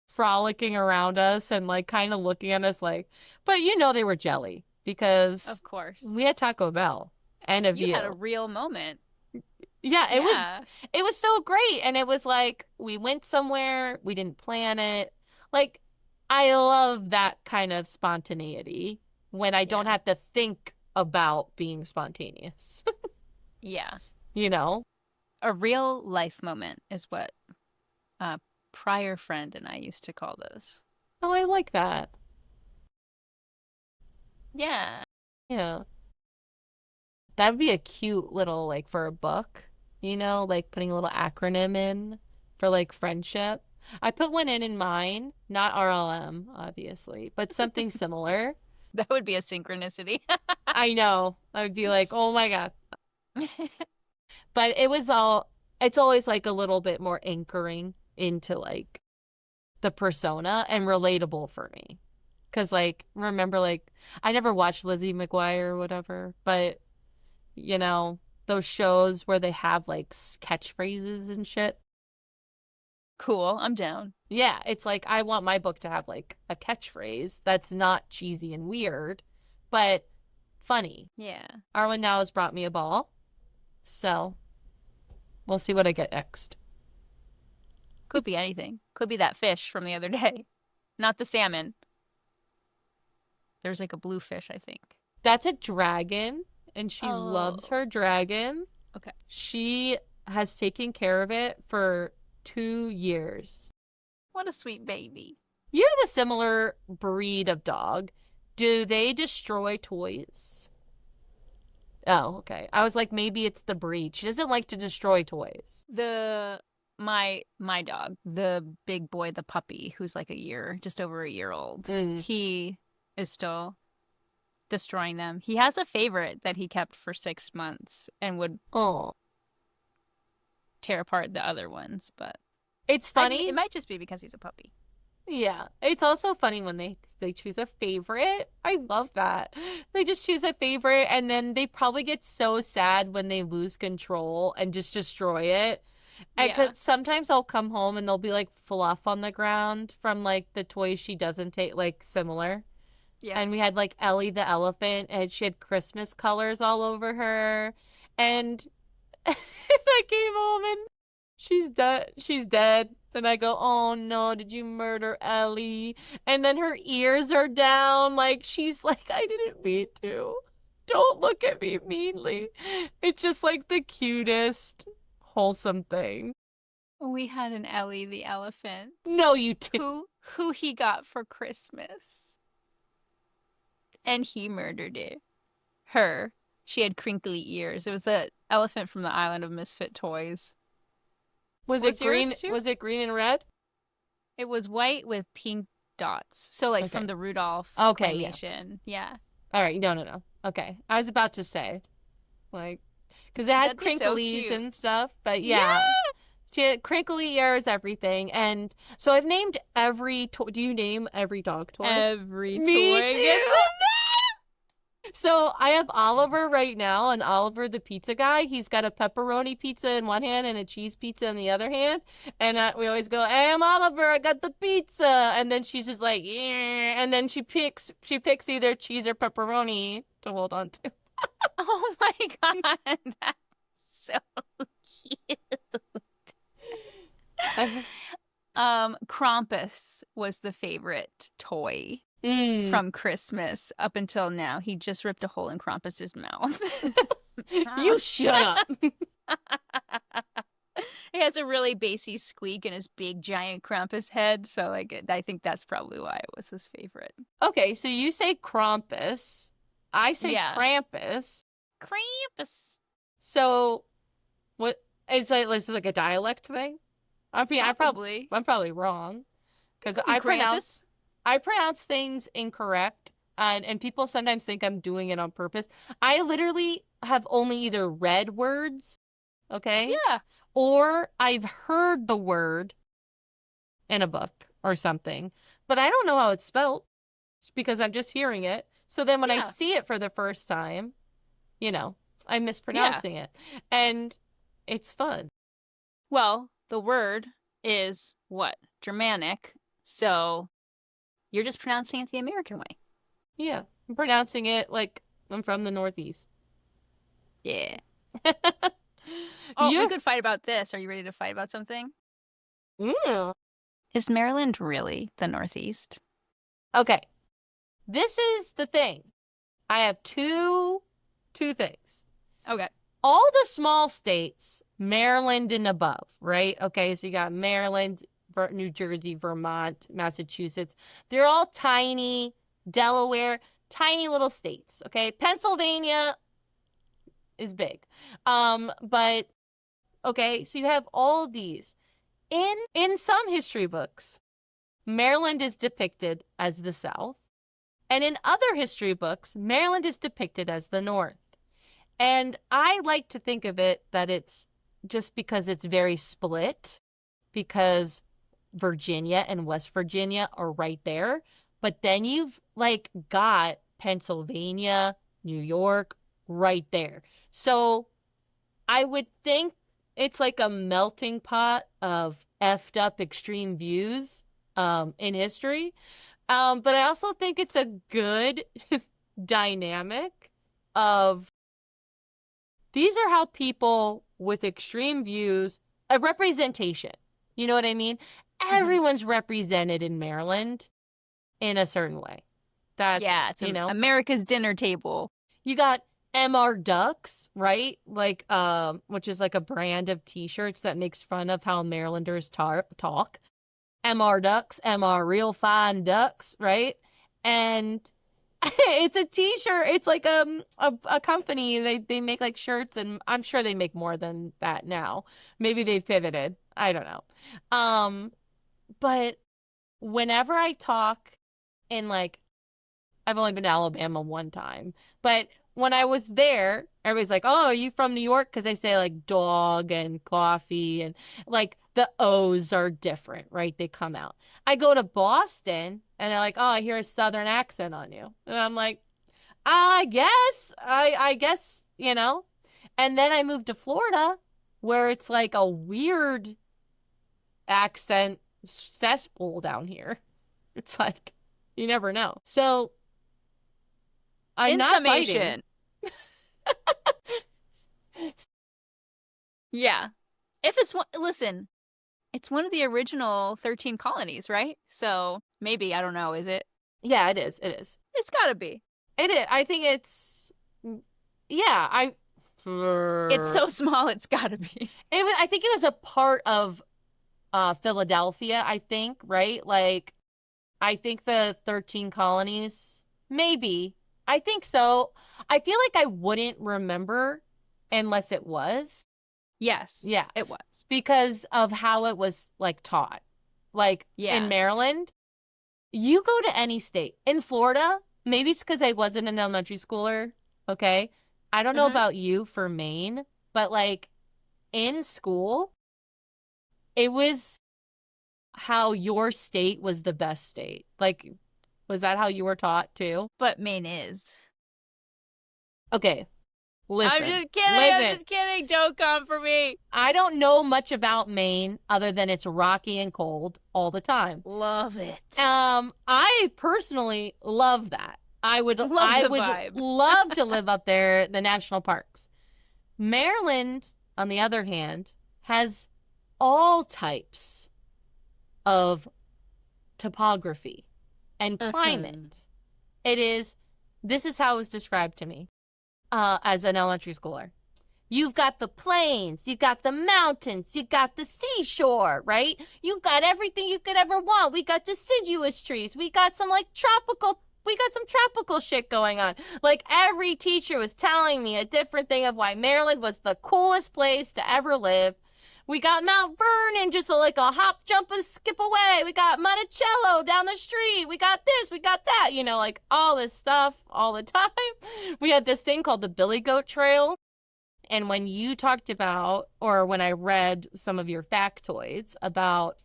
frolicking around us and like kind of looking at us like, but they were jelly because Of course. we had Taco Bell and a You had a view. real moment. Yeah, Yeah. it was so great, and it was like we went somewhere, we didn't plan it. Like, I love that kind of spontaneity when I don't Yeah. have to think about being spontaneous. Yeah. You know? A real life moment is what a prior friend and I used to call this. Oh, I like that. Yeah. Yeah. That'd be a cute little, like, for a book, like putting a little acronym in for like friendship. I put one in mine, not RLM, obviously, but something similar. That would be a synchronicity. I know. I would be like, oh my God. But it's always like a little bit more anchoring into like the persona and relatable for me. Cause like, remember, like, I never watched Lizzie McGuire or whatever, but those shows where they have like catchphrases and shit. Cool. I'm down. Yeah, it's like I want my book to have like a catchphrase that's not cheesy and weird, but funny. Yeah. Arwen now has brought me a ball, so we'll see what I get next. Could be anything. Could be that fish from the other day. Not the salmon. There's like a blue fish, I think. That's a dragon, and she loves her dragon. Okay. She has taken care of it for 2 years. What a sweet baby. You have a similar breed of dog. Do they destroy toys? Oh, okay. I was like, maybe it's the breed. She doesn't like to destroy toys. The my dog, the big boy, the puppy, who's like just over a year old, he is still destroying them. He has a favorite that he kept for 6 months and would tear apart the other ones, but it's funny. It might just be because he's a puppy. Yeah, it's also funny when they choose a favorite. I love that. They just choose a favorite, and then they probably get so sad when they lose control and just destroy it. And because sometimes I'll come home and there'll be like fluff on the ground from like the toys she doesn't take, like similar. Yeah. And we had like Ellie the elephant, and she had Christmas colors all over her. And I came home and she's dead. She's dead. Then I go, oh no, did you murder Ellie? And then her ears are down. Like, she's like, I didn't mean to. Don't look at me meanly. It's just like the cutest, wholesome thing. We had an Ellie the elephant. No, you didn't. Who he got for Christmas. And he murdered it. Her. She had crinkly ears. It was the elephant from the Island of Misfit Toys. Was it green? Was it green and red? It was white with pink dots. So like from the Rudolph claymation. Yeah. All right. No. Okay. I was about to say, like, because it had crinklies and stuff. But yeah. She had crinkly ears, everything. And so I've named every toy. Do you name every dog toy? Every toy. Me too. So I have Oliver right now, and Oliver the pizza guy. He's got a pepperoni pizza in one hand and a cheese pizza in the other hand. And we always go, hey, I'm Oliver, I got the pizza. And then she's just like, yeah. And then she picks either cheese or pepperoni to hold on to. Oh my God, that's so cute. Krampus was the favorite toy. From Christmas up until now. He just ripped a hole in Krampus's mouth. You shut up. He has a really bassy squeak in his big giant Krampus head, so like I think that's probably why it was his favorite. Okay, so you say Krampus. I say Krampus. Krampus. So what is it like a dialect thing? I mean, I'm probably wrong. Because I pronounce things incorrect, and people sometimes think I'm doing it on purpose. I literally have only either read words, okay? Yeah. Or I've heard the word in a book or something, but I don't know how it's spelled because I'm just hearing it. So then when I see it for the first time, I'm mispronouncing it. And it's fun. Well, the word is what? Germanic. So you're just pronouncing it the American way. Yeah. I'm pronouncing it like I'm from the Northeast. Yeah. We could fight about this. Are you ready to fight about something? Is Maryland really the Northeast? Okay. This is the thing. I have two things. Okay. All the small states, Maryland and above, right? Okay, so you got Maryland, New Jersey, Vermont, Massachusetts. They're all tiny. Delaware, tiny little states. Okay, Pennsylvania is big. But okay, so you have all these. In some history books, Maryland is depicted as the South, and in other history books, Maryland is depicted as the North. And I like to think of it that it's just because it's very split, because Virginia and West Virginia are right there. But then you've like got Pennsylvania, New York right there. So I would think it's like a melting pot of effed up extreme views in history. But I also think it's a good dynamic of these are how people with extreme views, a representation. You know what I mean? Everyone's represented in Maryland in a certain way. It's America's dinner table. You got MR Ducks, right? Like, which is like a brand of T-shirts that makes fun of how Marylanders talk. MR Ducks, MR Real Fine Ducks, right? And It's a t-shirt. It's like a company. They make like shirts, and I'm sure they make more than that now. Maybe they've pivoted. I don't know. But whenever I talk in like, I've only been to Alabama one time, but when I was there, everybody's like, "Oh, are you from New York?" Because they say like dog and coffee, and like the O's are different, right? They come out. I go to Boston, and they're like, "Oh, I hear a Southern accent on you," and I'm like, "I guess, I guess, you know." And then I moved to Florida, where it's like a weird accent cesspool down here. It's like you never know. So I'm In not summation, fighting. yeah. If it's one, listen, it's one of the original 13 colonies, right? So maybe, I don't know, is it? Yeah, it is. It is. It's gotta be. It is. I think it's. Yeah, It's so small, it's gotta be. It was. I think it was a part of Philadelphia. I think, right? Like, I think the 13 colonies. Maybe. I think so. I feel like I wouldn't remember unless it was. Yes. Yeah. It was. Because of how it was like taught. Like Yeah. in Maryland, you go to any state. In Florida, maybe it's because I wasn't an elementary schooler. Okay. I don't know about you for Maine, but like in school, it was how your state was the best state. Like, was that how you were taught too? But Maine is. Okay. Listen. I'm just kidding. I'm just kidding. Don't come for me. I don't know much about Maine other than it's rocky and cold all the time. Love it. I personally love that. I would vibe. love to live up there, the national parks. Maryland, on the other hand, has all types of topography and climate. This is how it was described to me as an elementary schooler. You've got the plains, you got the mountains, you got the seashore, right? You've got everything you could ever want. We got deciduous trees. We got some tropical shit going on. Like every teacher was telling me a different thing of why Maryland was the coolest place to ever live. We got Mount Vernon, just like a hop, jump, and skip away. We got Monticello down the street. We got this, we got that, like all this stuff all the time. We had this thing called the Billy Goat Trail. And when you talked about, or when I read some of your factoids about,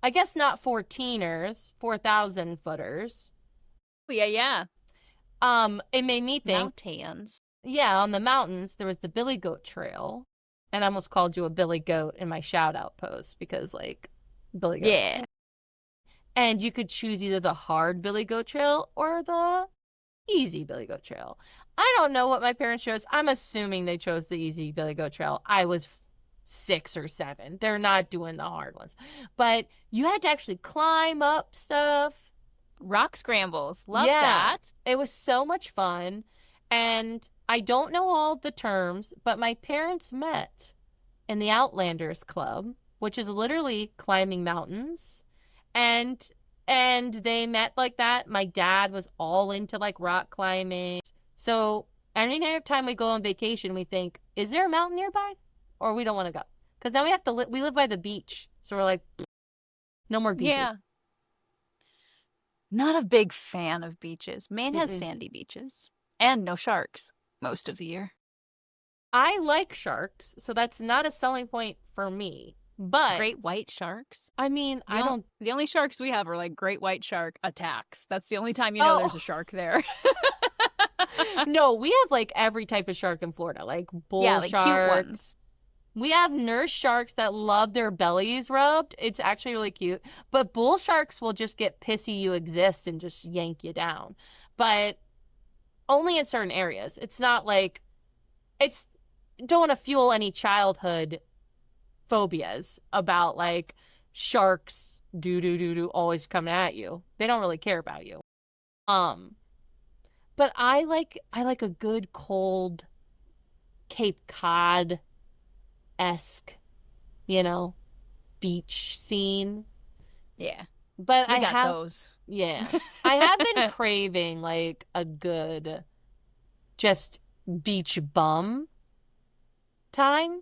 I guess not 14ers, 4,000 footers. Yeah. It made me think. Mountains. Yeah, on the mountains, there was the Billy Goat Trail. And I almost called you a Billy Goat in my shout out post because, like, Billy Goat. Yeah. And you could choose either the hard Billy Goat Trail or the easy Billy Goat Trail. I don't know what my parents chose. I'm assuming they chose the easy Billy Goat Trail. I was 6 or 7. They're not doing the hard ones. But you had to actually climb up stuff. Rock scrambles. Love that. It was so much fun. And I don't know all the terms, but my parents met in the Outlanders Club, which is literally climbing mountains. And they met like that. My dad was all into like rock climbing. So any time we go on vacation, we think, is there a mountain nearby? Or we don't want to go. Because now we have to we live by the beach. So we're like, no more beaches. Yeah. Not a big fan of beaches. Maine has sandy beaches. And no sharks most of the year. I like sharks, so that's not a selling point for me. But great white sharks? I mean, The only sharks we have are like great white shark attacks. That's the only time you know there's a shark there. No, we have like every type of shark in Florida, like bull like sharks. Cute ones. We have nurse sharks that love their bellies rubbed. It's actually really cute. But bull sharks will just get pissy you exist and just yank you down. But only in certain areas. It's not like don't want to fuel any childhood phobias about like sharks always coming at you. They don't really care about you. But I like a good cold Cape Cod-esque, beach scene. Yeah. But We I got have, those. yeah, I have been craving like a good just beach bum time.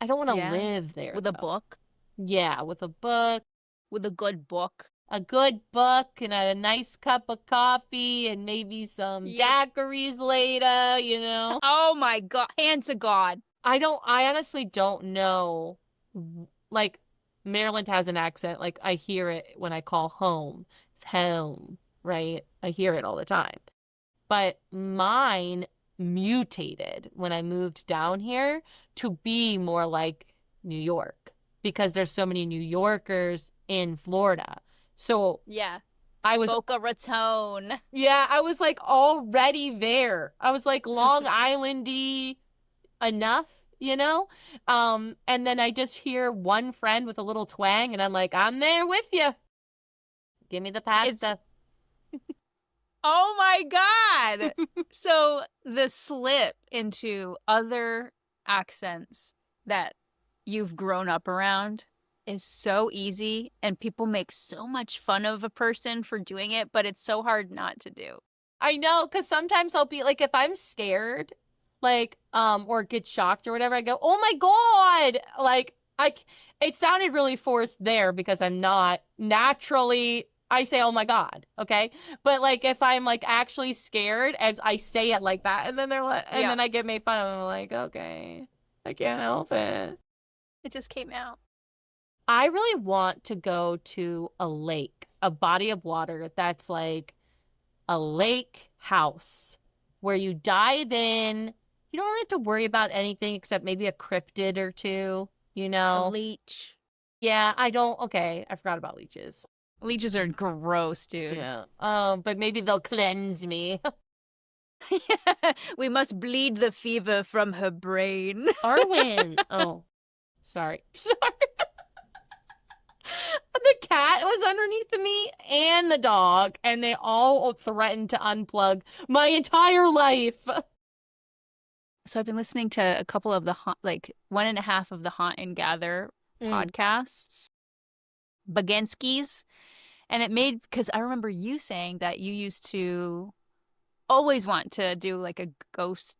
I don't want to Yeah. live there With a though. book. Yeah, with a book, With a good book. a good book, and a nice cup of coffee, and maybe some Yep. daiquiris later, you know? Oh my God. Hand to God. I honestly don't know. Like, Maryland has an accent. Like, I hear it when I call home. It's home, right? I hear it all the time. But mine mutated when I moved down here to be more like New York because there's so many New Yorkers in Florida. So Yeah. I was, Boca Raton. yeah, I was like already there. I was like Long Islandy enough, you know? And then I just hear one friend with a little twang, and I'm like, I'm there with you. Give me the pasta. Oh my God. So the slip into other accents that you've grown up around is so easy, and people make so much fun of a person for doing it, but it's so hard not to do. I know, because sometimes I'll be like, if I'm scared, like, or get shocked or whatever, I go, oh my God. Like, it sounded really forced there because I'm not naturally, I say, oh my God. Okay. But like, if I'm like actually scared, I say it like that. And then they're like, and Yeah. then I get made fun of. I'm like, okay, I can't help it. It just came out. I really want to go to a lake, a body of water that's like a lake house where you dive in. You don't really have to worry about anything except maybe a cryptid or two, you A know? leech. Yeah, okay, I forgot about leeches. Leeches are gross, dude. Yeah. But maybe they'll cleanse me. We must bleed the fever from her brain. Arwen. Oh, sorry. Sorry. The cat was underneath me and the dog, and they all threatened to unplug my entire life. So I've been listening to a couple of the like 1.5 of the Haunt and Gather podcasts, Baginski's, and it made, because I remember you saying that you used to always want to do like a ghost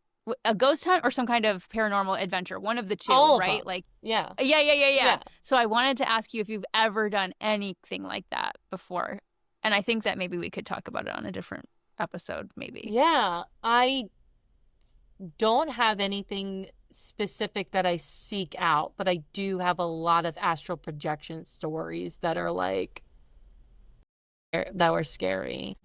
hunt or some kind of paranormal adventure, one of the two, All of right? them. Like, yeah. Yeah. So I wanted to ask you if you've ever done anything like that before, and I think that maybe we could talk about it on a different episode, maybe. Yeah, I don't have anything specific that I seek out, but I do have a lot of astral projection stories that are like that were scary.